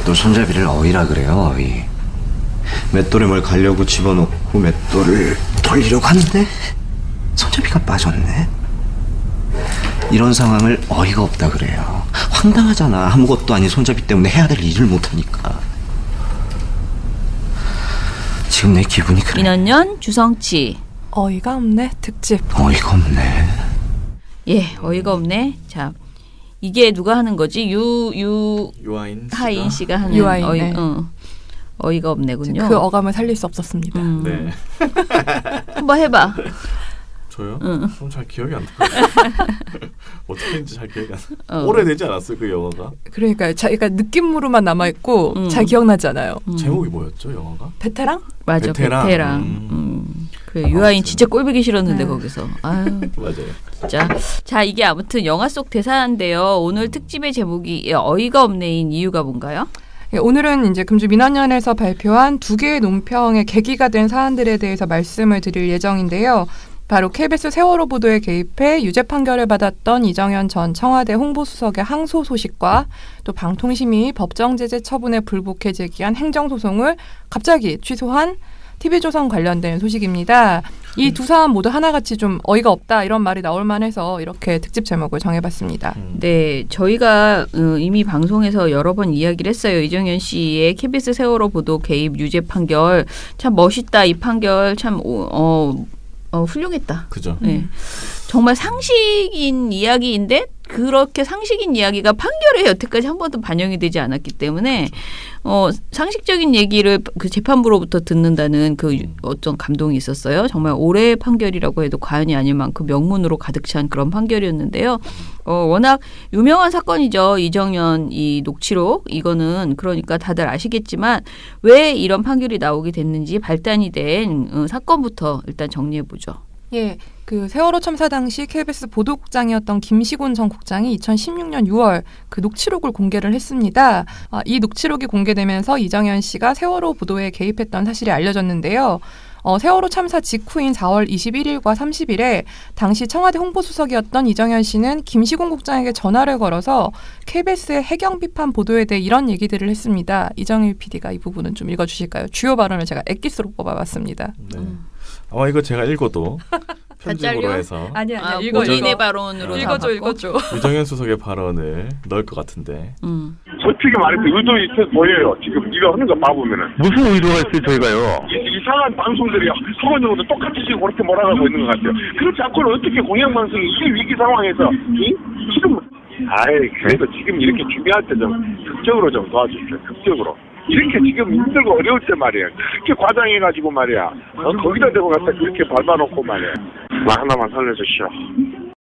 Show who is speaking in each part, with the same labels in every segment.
Speaker 1: 맷돌 손잡이를 어이라 그래요, 어이. 맷돌에 뭘 가려고 집어넣고 맷돌을 돌리려고 하는데 손잡이가 빠졌네. 이런 상황을 어이가 없다 그래요. 황당하잖아. 아무것도 아닌 손잡이 때문에 해야 될 일을 못하니까. 지금 내 기분이 그래.
Speaker 2: 민원연 주성치.
Speaker 3: 어이가 없네 특집.
Speaker 1: 어이가 없네.
Speaker 2: 예, 어이가 없네. 자, 이게 누가 하는 거지?
Speaker 4: 유하인
Speaker 2: 씨가 하는
Speaker 3: 유하인,
Speaker 2: 어이,
Speaker 3: 네.
Speaker 2: 어이가 없네군요.
Speaker 3: 그 어감을 살릴 수 없었습니다.
Speaker 4: 네.
Speaker 2: 한번 해봐.
Speaker 4: 저요?
Speaker 2: 응.
Speaker 4: 좀 잘 기억이 안 나요. 어떻게 했는지 잘 기억이 안 나요. 오래되지 않았어요 그 영화가?
Speaker 3: 그러니까 자기가 느낌으로만 남아 있고 잘 기억나지 않아요.
Speaker 4: 제목이 뭐였죠 영화가?
Speaker 3: 베테랑?
Speaker 2: 맞아, 베테랑. 그 유아인 진짜 꼴보기 싫었는데 거기서. 아유.
Speaker 4: 맞아요.
Speaker 2: 자 이게 아무튼 영화 속 대사인데요. 오늘 특집의 제목이 어이가 없네인 이유가 뭔가요?
Speaker 3: 예, 오늘은 이제 금주 민원연에서 발표한 2개의 논평의 계기가 된 사안들에 대해서 말씀을 드릴 예정인데요. 바로 KBS 세월호 보도에 개입해 유죄 판결을 받았던 이정현 전 청와대 홍보수석의 항소 소식과 또 방통심이 법정 제재 처분에 불복해 제기한 행정소송을 갑자기 취소한 TV조선 관련된 소식입니다. 이 두 사안 모두 하나같이 좀 어이가 없다 이런 말이 나올 만해서 이렇게 특집 제목을 정해봤습니다.
Speaker 2: 네, 저희가 이미 방송에서 여러 번 이야기를 했어요. 이정현 씨의 KBS 세월호 보도 개입 유죄 판결 참 멋있다. 이 판결 참 훌륭했다.
Speaker 4: 그죠.
Speaker 2: 네. 정말 상식인 이야기인데 그렇게 상식인 이야기가 판결에 여태까지 한 번도 반영이 되지 않았기 때문에 상식적인 얘기를 그 재판부로부터 듣는다는 그 어떤 감동이 있었어요. 정말 올해의 판결이라고 해도 과언이 아닐 만큼 명문으로 가득 찬 그런 판결이었는데요. 워낙 유명한 사건이죠. 이정현 이 녹취록 이거는 그러니까 다들 아시겠지만 왜 이런 판결이 나오게 됐는지 발단이 된 사건부터 일단 정리해 보죠.
Speaker 3: 예, 그 세월호 참사 당시 KBS 보도국장이었던 김시곤 전 국장이 2016년 6월 그 녹취록을 공개를 했습니다. 이 녹취록이 공개되면서 이정현 씨가 세월호 보도에 개입했던 사실이 알려졌는데요. 세월호 참사 직후인 4월 21일과 30일에 당시 청와대 홍보수석이었던 이정현 씨는 김시곤 국장에게 전화를 걸어서 KBS의 해경 비판 보도에 대해 이런 얘기들을 했습니다. 이정일 PD가 이 부분은 좀 읽어주실까요? 주요 발언을 제가 엑기스로 뽑아봤습니다.
Speaker 4: 네. 아마 이거 제가 읽어도 편집으로 해서
Speaker 3: 아니야
Speaker 2: 본인의 발언으로
Speaker 3: 읽어줘.
Speaker 4: 유정현 수석의 발언을 넣을 것 같은데.
Speaker 5: 솔직히 말해서 의도 있어 보여요. 지금 네가 하는 거 봐보면은.
Speaker 6: 무슨 의도가 있어요, 저희가요?
Speaker 5: 이상한 방송들이 서건적으로 똑같이 지금 그렇게 몰아가고 있는 것 같아요. 그렇지 않고는 어떻게 공영방송이 이 위기 상황에서 지금 그래도 지금 이렇게 준비할 때 좀 극적으로 좀 도와주십시오. 극적으로. 이렇게 지금 힘들고 어려울 때 말이야. 그렇게 과장해가지고 말이야. 거기다 대고 갖다 그렇게 밟아놓고 말이야. 말 하나만 살려주시오.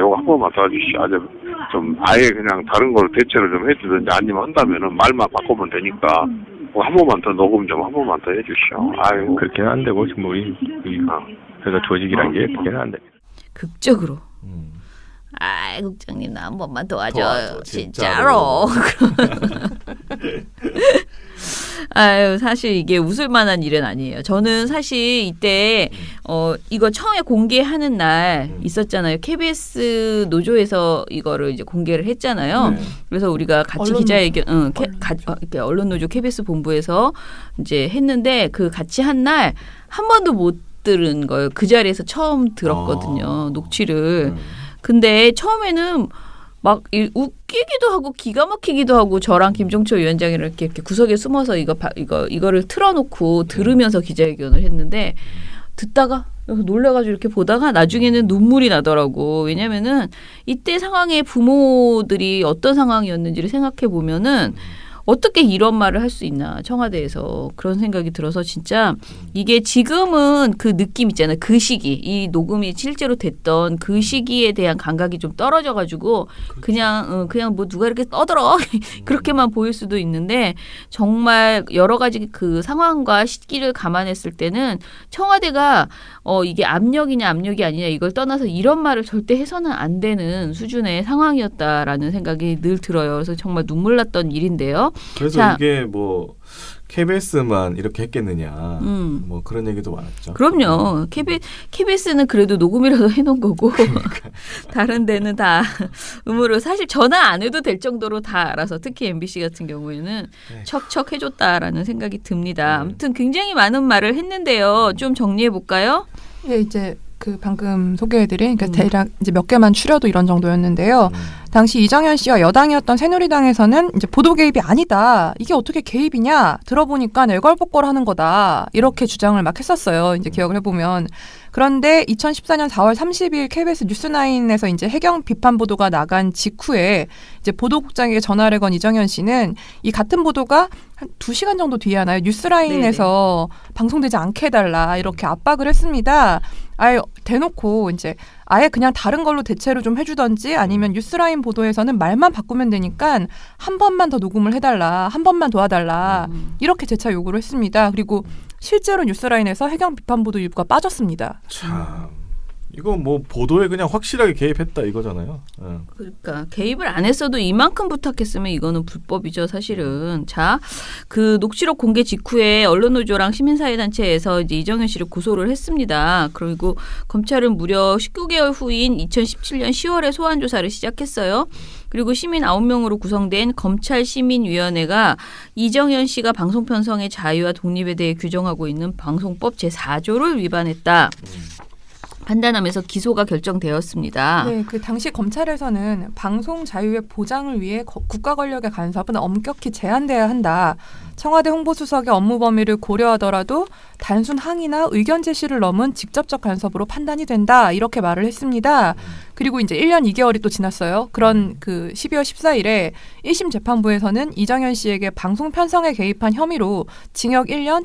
Speaker 5: 이거 한 번만 도와주시오. 아예 그냥 다른 걸로 대체를 좀 해주든지 아니면 한다면은 말만 바꾸면 되니까. 한 번만 더 녹음 좀 한 번만 더 해주시오. 아이고.
Speaker 6: 그렇게는 안 되고 지금 우리 그래서 조직이란 게 그렇게는 안 돼.
Speaker 2: 극적으로. 국장님 나 한 번만 도와줘요. 진짜로. 사실 이게 웃을 만한 일은 아니에요. 저는 사실 이때 이거 처음에 공개하는 날 있었잖아요. KBS 노조에서 이거를 이제 공개를 했잖아요. 그래서 우리가 같이 기자회견, 언론노조 KBS 본부에서 이제 했는데 그 같이 한 날 한 번도 못 들은 거예요. 그 자리에서 처음 들었거든요. 녹취를. 근데 처음에는 막 웃기기도 하고 기가 막히기도 하고 저랑 김종철 위원장이 이렇게 구석에 숨어서 이거를 틀어놓고 들으면서 기자회견을 했는데 듣다가 놀래가지고 이렇게 보다가 나중에는 눈물이 나더라고. 왜냐면은 이때 상황에 부모들이 어떤 상황이었는지를 생각해 보면은 어떻게 이런 말을 할 수 있나 청와대에서 그런 생각이 들어서 진짜 이게 지금은 그 느낌 있잖아요. 그 시기 이 녹음이 실제로 됐던 그 시기에 대한 감각이 좀 떨어져가지고 그냥 뭐 누가 이렇게 떠들어 그렇게만 보일 수도 있는데 정말 여러 가지 그 상황과 시기를 감안했을 때는 청와대가 이게 압력이 아니냐 이걸 떠나서 이런 말을 절대 해서는 안 되는 수준의 상황이었다라는 생각이 늘 들어요. 그래서 정말 눈물 났던 일인데요.
Speaker 4: 그래서
Speaker 2: 자,
Speaker 4: 이게 뭐 KBS만 이렇게 했겠느냐 뭐 그런 얘기도 많았죠.
Speaker 2: 그럼요. KBS는 그래도 녹음이라도 해놓은 거고 다른 데는 다 음으로 사실 전화 안 해도 될 정도로 다 알아서 특히 MBC 같은 경우에는 척척 해줬다라는 생각이 듭니다. 아무튼 굉장히 많은 말을 했는데요. 좀 정리해 볼까요?
Speaker 3: 예, 이제 그 방금 소개해드린 그러니까 대략 이제 몇 개만 추려도 이런 정도였는데요. 당시 이정현 씨와 여당이었던 새누리당에서는 이제 보도 개입이 아니다. 이게 어떻게 개입이냐? 들어보니까 애걸복걸하는 거다. 이렇게 주장을 막 했었어요. 이제 기억을 해보면. 그런데 2014년 4월 30일 KBS 뉴스9에서 이제 해경 비판 보도가 나간 직후에 이제 보도국장에게 전화를 건 이정현 씨는 이 같은 보도가 한 2시간 정도 뒤에 하나요? 뉴스9에서 방송되지 않게 해달라 이렇게 압박을 했습니다. 아예 대놓고 이제 아예 그냥 다른 걸로 대체로 좀 해주던지 아니면 뉴스9 보도에서는 말만 바꾸면 되니까 한 번만 더 녹음을 해달라, 한 번만 도와달라 이렇게 재차 요구를 했습니다. 그리고 실제로 뉴스9에서 해경 비판 보도 일부가 빠졌습니다.
Speaker 4: 참 이거 뭐 보도에 그냥 확실하게 개입했다 이거잖아요.
Speaker 2: 그러니까 개입을 안 했어도 이만큼 부탁했으면 이거는 불법이죠, 사실은. 자, 그 녹취록 공개 직후에 언론노조랑 시민사회단체에서 이제 이정현 씨를 고소를 했습니다. 그리고 검찰은 무려 19개월 후인 2017년 10월에 소환 조사를 시작했어요. 그리고 시민 9명으로 구성된 검찰시민위원회가 이정현 씨가 방송 편성의 자유와 독립에 대해 규정하고 있는 방송법 제4조를 위반했다. 판단하면서 기소가 결정되었습니다.
Speaker 3: 네, 그 당시 검찰에서는 방송 자유의 보장을 위해 국가 권력의 간섭은 엄격히 제한돼야 한다. 청와대 홍보수석의 업무 범위를 고려하더라도 단순 항의나 의견 제시를 넘은 직접적 간섭으로 판단이 된다. 이렇게 말을 했습니다. 그리고 이제 1년 2개월이 또 지났어요. 그런 그 12월 14일에 1심 재판부에서는 이정현 씨에게 방송 편성에 개입한 혐의로 징역 1년,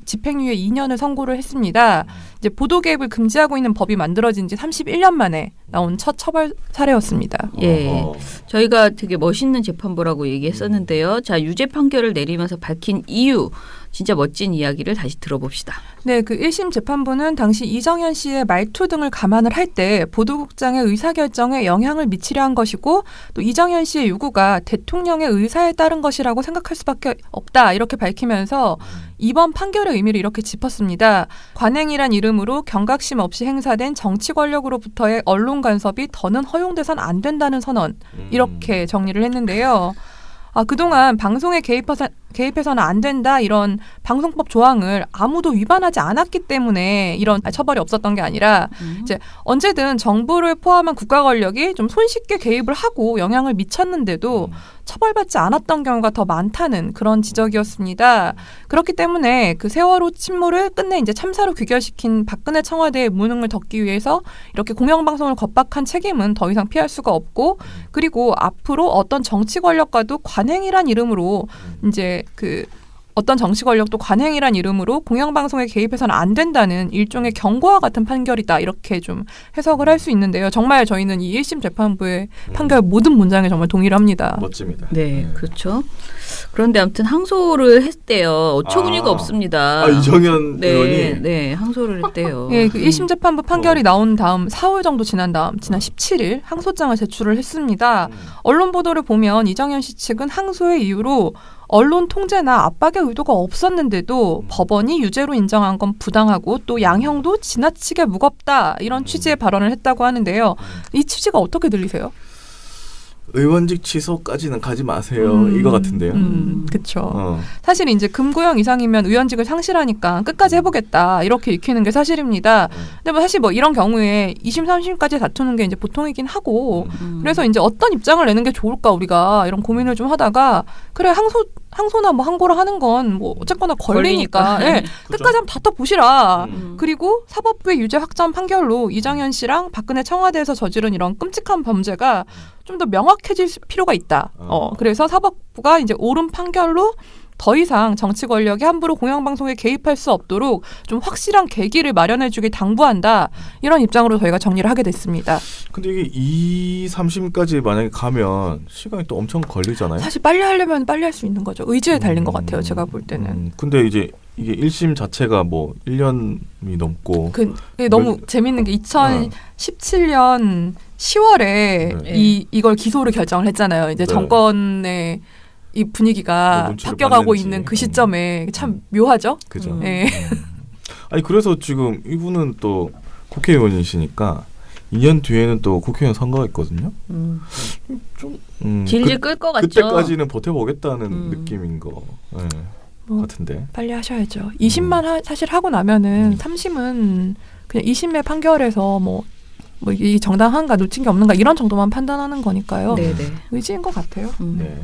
Speaker 3: 집행유예 2년을 선고를 했습니다. 이제 보도 개입을 금지하고 있는 법이 만들어진 지 31년 만에 나온 첫 처벌 사례였습니다.
Speaker 2: 예, 저희가 되게 멋있는 재판부라고 얘기했었는데요. 자, 유죄 판결을 내리면서 밝힌 이유, 진짜 멋진 이야기를 다시 들어봅시다.
Speaker 3: 네, 그 1심 재판부는 당시 이정현 씨의 말투 등을 감안을 할 때 보도국장의 의사결정에 영향을 미치려 한 것이고 또 이정현 씨의 요구가 대통령의 의사에 따른 것이라고 생각할 수밖에 없다 이렇게 밝히면서 이번 판결의 의미를 이렇게 짚었습니다. 관행이란 이름으로 경각심 없이 행사된 정치 권력으로부터의 언론 간섭이 더는 허용돼선 안 된다는 선언 이렇게 정리를 했는데요. 그동안 방송에 개입해서는 안 된다 이런 방송법 조항을 아무도 위반하지 않았기 때문에 이런 처벌이 없었던 게 아니라 이제 언제든 정부를 포함한 국가 권력이 좀 손쉽게 개입을 하고 영향을 미쳤는데도 처벌받지 않았던 경우가 더 많다는 그런 지적이었습니다. 그렇기 때문에 그 세월호 침몰을 끝내 이제 참사로 귀결시킨 박근혜 청와대의 무능을 덮기 위해서 이렇게 공영방송을 겁박한 책임은 더 이상 피할 수가 없고 그리고 앞으로 어떤 정치 권력과도 관행이란 이름으로 이제 그 어떤 정치 권력도 관행이란 이름으로 공영방송에 개입해서는 안 된다는 일종의 경고와 같은 판결이다. 이렇게 좀 해석을 할 수 있는데요. 정말 저희는 이 1심 재판부의 판결 모든 문장에 정말 동의를 합니다.
Speaker 4: 멋집니다.
Speaker 2: 네, 그렇죠. 그런데 아무튼 항소를 했대요. 어처구니가 없습니다.
Speaker 4: 이정현 의원이?
Speaker 2: 네, 항소를 했대요.
Speaker 3: 네, 그 1심 재판부 판결이 나온 다음 4월 정도 지난 다음 지난 17일 항소장을 제출을 했습니다. 언론 보도를 보면 이정현 씨 측은 항소의 이유로 언론 통제나 압박의 의도가 없었는데도 법원이 유죄로 인정한 건 부당하고 또 양형도 지나치게 무겁다 이런 취지의 발언을 했다고 하는데요. 이 취지가 어떻게 들리세요?
Speaker 4: 의원직 취소까지는 가지 마세요. 이거 같은데요.
Speaker 3: 그렇죠. 사실 이제 금구형 이상이면 의원직을 상실하니까 끝까지 해보겠다 이렇게 익히는 게 사실입니다. 근데 뭐 사실 뭐 이런 경우에 2심, 3심까지 다투는 게 이제 보통이긴 하고 그래서 이제 어떤 입장을 내는 게 좋을까 우리가 이런 고민을 좀 하다가 그래 항소나 뭐 항고를 하는 건 뭐 어쨌거나 걸리니까 네, 끝까지 한번 다퉈보시라. 그리고 사법부의 유죄 확정 판결로 이정현 씨랑 박근혜 청와대에서 저지른 이런 끔찍한 범죄가 좀 더 명확해질 필요가 있다. 그래서 사법부가 이제 옳은 판결로 더 이상 정치 권력이 함부로 공영방송에 개입할 수 없도록 좀 확실한 계기를 마련해주길 당부한다. 이런 입장으로 저희가 정리를 하게 됐습니다.
Speaker 4: 근데 이게 2, 3심까지 만약에 가면 시간이 또 엄청 걸리잖아요.
Speaker 3: 사실 빨리 하려면 빨리 할 수 있는 거죠. 의지에 달린 것 같아요. 제가 볼 때는.
Speaker 4: 근데 이제 이게 1심 자체가 뭐 1년이 넘고.
Speaker 3: 너무 재밌는 게 2017년 10월에 이걸 기소를 결정을 했잖아요. 이제 정권의 이 분위기가
Speaker 4: 눈치를
Speaker 3: 바뀌어가고
Speaker 4: 봤는지.
Speaker 3: 있는 그 시점에 참 묘하죠.
Speaker 4: 그죠.
Speaker 3: 네.
Speaker 4: 아니 그래서 지금 이분은 또 국회의원이시니까 2년 뒤에는 또 국회의원 선거가 있거든요.
Speaker 2: 질질 끌 것 같죠.
Speaker 4: 그때까지는 버텨보겠다는
Speaker 2: 음.
Speaker 4: 느낌인 거
Speaker 3: 뭐,
Speaker 4: 같은데.
Speaker 3: 빨리 하셔야죠. 2심만 사실 하고 나면은 3심은 그냥 2심의 판결에서 뭐 이 정당한가 놓친 게 없는가 이런 정도만 판단하는 거니까요.
Speaker 2: 네네.
Speaker 3: 의지인 것 같아요.
Speaker 4: 네.